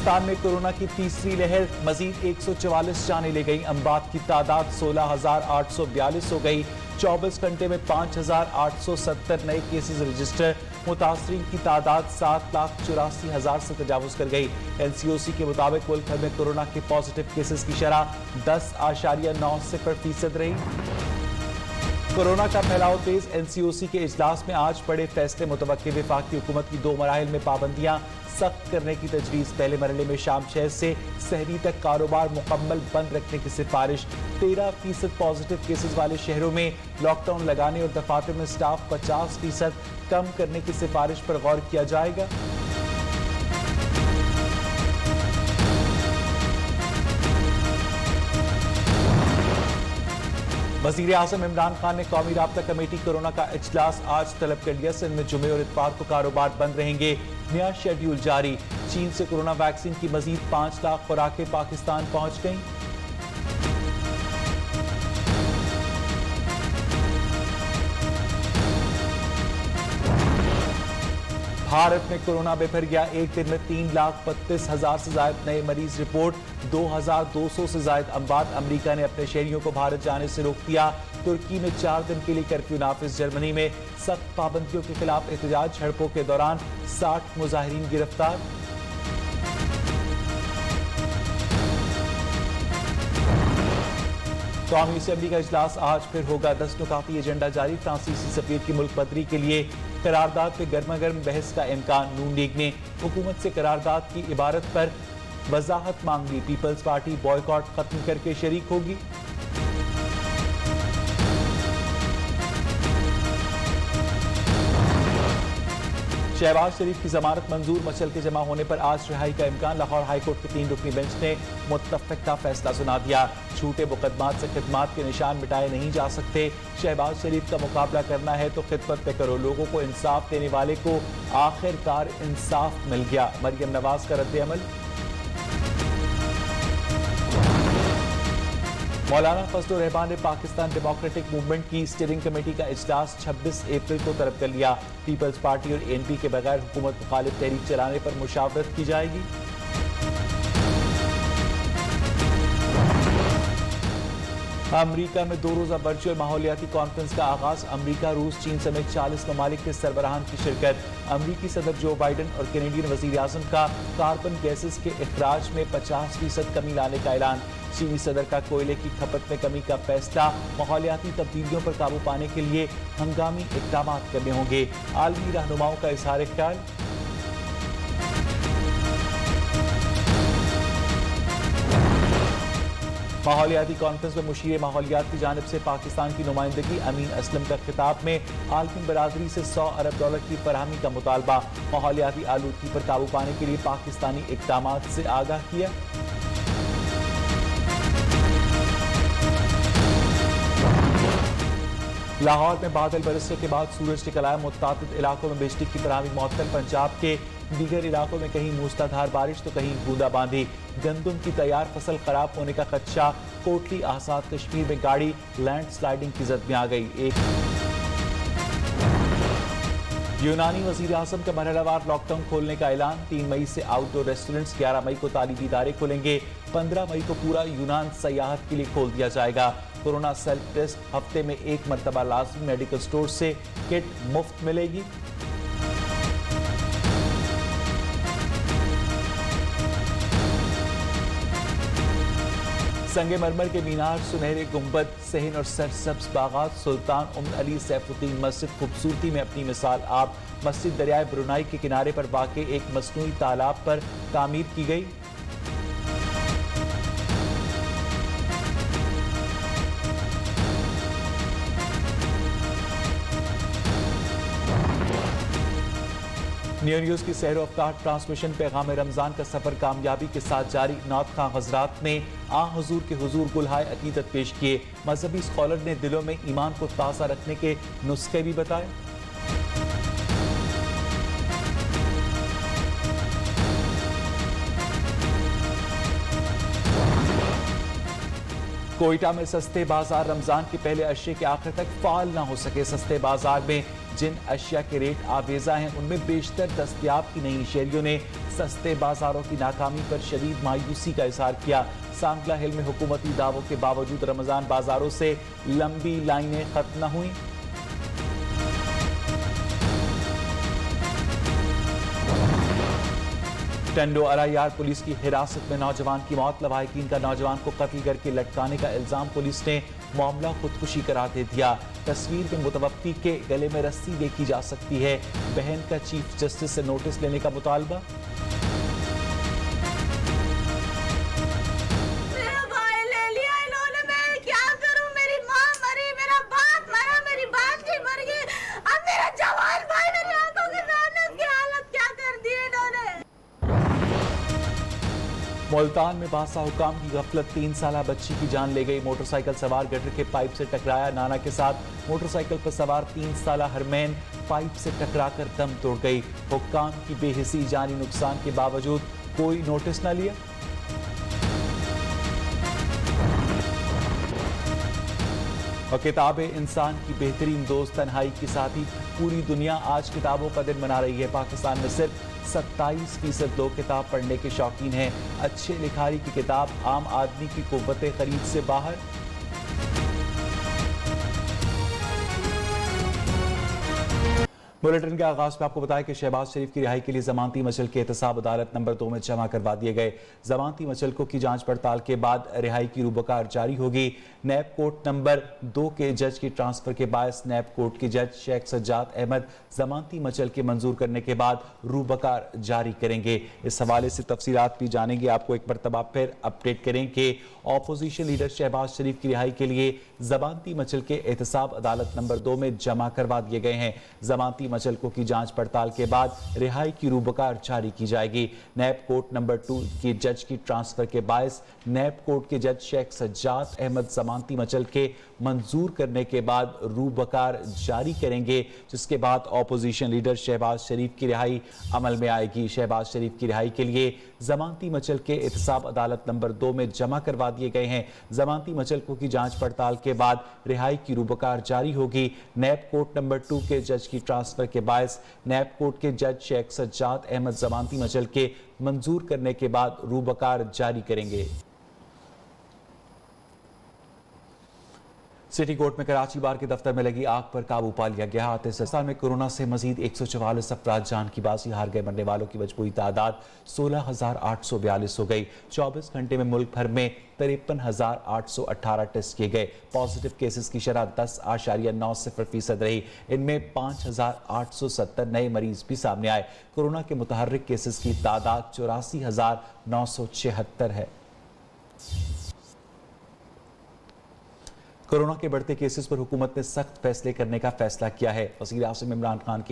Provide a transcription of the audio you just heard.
पाकिस्तान में कोरोना की तीसरी लहर, मजीद 144 जानें ले गई। अमवात की तादाद 16,842 हो गई। 24 घंटे में 5,870 नए केसेस रजिस्टर। मुतासरीन की तादाद 7,84,000 से तजावुज कर गई। NCOC के मुताबिक मुल्क भर में कोरोना के पॉजिटिव केसेस की शरह 10.90% रही। कोरोना का फैलाव तेज, NCOC के इजलास में आज बड़े फैसले मुतवक्किल। वफाकी हुकूमत की 2 मराहिल में पाबंदियां सख्त करने की तजवीज़। पहले मरहले में शाम 6 से सहरी तक कारोबार मुकम्मल बंद रखने की सिफारिश। 13% पॉजिटिव केसेस वाले शहरों में लॉकडाउन लगाने और दफातर में स्टाफ 50% कम करने की सिफारिश पर गौर किया जाएगा। वज़ीर आज़म इमरान खान ने कौमी राब्ता कमेटी कोरोना का इजलास आज तलब कर लिया। सिंध में जुमे और इतवार को कारोबार बंद रहेंगे। नया शेड्यूल जारी। चीन से कोरोना वैक्सीन की मजीद 5 लाख खुराकें पाकिस्तान पहुंच गईं। भारत में कोरोना बेफर गया। एक दिन में 3,32,000 से ज्यादा नए मरीज रिपोर्ट। 2,200 से ज्यादा अमवात। अमेरिका ने अपने शहरियों को भारत जाने से रोक दिया। तुर्की में 4 दिन के लिए कर्फ्यू नाफिज। जर्मनी में सख्त पाबंदियों के खिलाफ एहतजाज। झड़पों के दौरान 60 मुजाहिरीन गिरफ्तार। कौमी असेंबली का इजलास आज फिर होगा। 10 नुकाती एजेंडा जारी। फ्रांसीसी सफीर की मुल्क बदरी के लिए करारदाद पे गर्मा गर्म बहस का इम्कान। नून लीग ने हुकूमत से करारदाद की इबारत पर वजाहत मांग ली। पीपल्स पार्टी बॉयकॉट खत्म करके शरीक होगी। शहबाज शरीफ की जमानत मंजूर। मचल के जमा होने पर आज रिहाई का इम्कान। लाहौर हाईकोर्ट के 3 रुकनी बेंच ने मुत्तफिका फैसला सुना दिया। छूटे मुकदमात से खिदमात के निशान मिटाए नहीं जा सकते। शहबाज शरीफ का मुकाबला करना है तो खिदमत पे करो। लोगों को इंसाफ देने वाले को आखिरकार इंसाफ मिल गया। मरियम नवाज का रद्द-ए-अमल। मौलाना फजलुर रहमान ने पाकिस्तान डेमोक्रेटिक मूवमेंट की स्टीयरिंग कमेटी का इजलास 26 अप्रैल को तलब कर लिया। पीपल्स पार्टी और ANP के बगैर हुकूमत मुखालिफ तहरीक चलाने पर मुशावरत की जाएगी। अमरीका में 2 रोजा वर्चुअल माहौलियाती कॉन्फ्रेंस का आगाज। अमरीका, रूस, चीन समेत 40 ममालिक के सरबराहान की शिरकत। अमरीकी सदर जो बाइडन और कैनेडियन वजीर आजम का कार्बन गैसेस के अखराज में 50% कमी लाने का ऐलान। चीनी सदर का कोयले की खपत में कमी का फैसला। माहौलियाती तब्दीलियों पर काबू पाने के लिए हंगामी इक़दाम करने होंगे। आलमी रहनुमाओं का इज़हार ख्याल। माहौलियाती कॉन्फ्रेंस में मुशीर माहौलियात की जानिब से पाकिस्तान की नुमाइंदगी। अमीन असलम का खिताब में आलमी बरादरी से $100 अरब की फराहमी का मुतालबा। माहौलियाती आलूदगी पर काबू पाने के लिए पाकिस्तानी इक़दाम से आगाह किया। लाहौर में बादल बरसने के बाद सूरज निकल आया। मुतअद्दिद इलाकों में बिजली की फराहमी मुअत्तल। पंजाब के दीगर इलाकों में कहीं मूसलाधार बारिश तो कहीं बूंदाबांदी। गंदम की तैयार फसल खराब होने का खदशा। कोटली आजाद कश्मीर में गाड़ी लैंड स्लाइडिंग की जद में आ गई। यूनानी वजीर आजम का मरहलावार लॉकडाउन खोलने का ऐलान। 3 मई से आउटडोर रेस्टोरेंट्स, 11 मई को तालीमी इदारे खुलेंगे। 15 मई को पूरा यूनान सयाहत के लिए खोल दिया जाएगा। कोरोना सेल्फ टेस्ट हफ्ते में 1 मरतबा लाजमी। मेडिकल स्टोर से किट मुफ्त मिलेगी। संगे मरमर के मीनार, सुनहरे गुंबद, सहन और सरसब्ज बागात। सुल्तान उम्र अली सैफुद्दीन मस्जिद खूबसूरती में अपनी मिसाल आप। मस्जिद दरियाए ब्रुनाई के किनारे पर वाक़ एक मसनूई तालाब पर तामीर की गई। न्यू न्यूज़ की सैर अफ्तार ट्रांसमिशन पैगाम रमज़ान का सफ़र कामयाबी के साथ जारी। नात खां हजरात ने आ हुजूर के हुजूर गुलहाय अकीदत पेश किए। मजहबी स्कॉलर ने दिलों में ईमान को ताज़ा रखने के नुस्खे भी बताए। कोयटा में सस्ते बाजार रमजान के पहले अशिया के आखिर तक फाल ना हो सके। सस्ते बाजार में जिन अशिया के रेट आवेजा हैं उनमें बेशतर दस्तयाब की नहीं। शहरियों ने सस्ते बाजारों की नाकामी पर शदीद मायूसी का इजहार किया। सांगला हिल में हुकूमती दावों के बावजूद रमजान बाजारों से लंबी लाइनें खत्म न हुई। टंडो अरायार पुलिस की हिरासत में नौजवान की मौत। लवाहिकीन का नौजवान को कत्ल करके लटकाने का इल्जाम। पुलिस ने मामला खुदकुशी करार दे दिया। तस्वीर में मुतवक्की के गले में रस्सी देखी जा सकती है। बहन का चीफ जस्टिस से नोटिस लेने का मुतालबा। मेरा भाई ले लिया इन्होंने, मैं क्या करूं? मेरी माँ मरी, मेरा बाप मरा, मेरी बात मर गई। अब मेरा जवान भाई मेरी आंखों के सामने, उसकी हालत क्या कर दी इन्होंने। मुल्तान में बादशाह हुकाम की गफलत, 3 साला बच्ची की जान ले गई। मोटरसाइकिल सवार गटर के पाइप से टकराया। नाना के साथ मोटरसाइकिल पर सवार 3 साला हरमैन पाइप से टकराकर दम तोड़ गई। हुकाम की बेहिसी जानी नुकसान के बावजूद कोई नोटिस न लिया। और किताबें इंसान की बेहतरीन दोस्त, तन्हाई के साथ ही पूरी दुनिया आज किताबों का दिन मना रही है। पाकिस्तान में सिर्फ 27% लोग किताब पढ़ने के शौकीन हैं। अच्छे लिखारी की किताब आम आदमी की कुव्वत खरीद से बाहर। बुलेटिन के आगाज में आपको बताया कि शहबाज शरीफ की रिहाई के लिए जमानती मचल के एहतसाब अदालत नंबर 2 में जमा करवा दिए गए। जमानती मचलकों की जांच पड़ताल के बाद रिहाई की रूबकार जारी होगी। नैब कोर्ट नंबर 2 के जज की ट्रांसफर के बायस नैब कोर्ट के जज शेख सज्जाद अहमद जमानती मचल के मंजूर करने के बाद रूबकार जारी करेंगे। इस हवाले से तफसीलात भी जानेंगे। आपको एक मरतबा फिर अपडेट करें कि ऑपोजिशन लीडर शहबाज शरीफ की रिहाई के लिए जमानती मचल के एहतसाब अदालत नंबर 2 में जमा करवा दिए गए हैं। जमानती मचलकों की जांच पड़ताल के बाद रिहाई की रूबकार जारी की जाएगी। नैब कोर्ट नंबर 2 के जज की ट्रांसफर के बायस नैब कोर्ट के जज शेख सज्जाद अहमद जमानती मचल के मंजूर करने के बाद रूबकार जारी करेंगे, जिसके बाद ऑपोजिशन लीडर शहबाज शरीफ की रिहाई अमल में आएगी। शहबाज शरीफ की रिहाई के लिए जमानती मचल के एहतसाब अदालत नंबर 2 में जमा करवा दिए गए हैं। जमानती मचलकों की जांच पड़ताल के बाद रिहाई की रूबकार जारी होगी। नैब कोर्ट नंबर 2 के जज की ट्रांसफर के बायस नैब कोर्ट के जज शेख सज्जाद अहमद जमानती मचल के मंजूर करने के बाद रूबकार जारी करेंगे। सिटी कोर्ट में कराची बार के दफ्तर में लगी आग पर काबू पा लिया गया। पाकिस्तान में कोरोना से मजीद 144 अफराद जान की बाजी हार गए। मरने वालों की मजमूई तादाद 16,842 हो गई। 24 घंटे में मुल्क भर में 53,818 टेस्ट किए गए। पॉजिटिव केसेस की शरह 10.90% रही। इनमें 5,870 नए मरीज भी सामने आए। कोरोना के मुतहर्रिक केसेस की तादाद 84,976 है। कोरोना के बढ़ते केसेस पर हुकूमत ने सख्त फैसले करने का फैसला किया है। वज़ीर आज़म इमरान खान की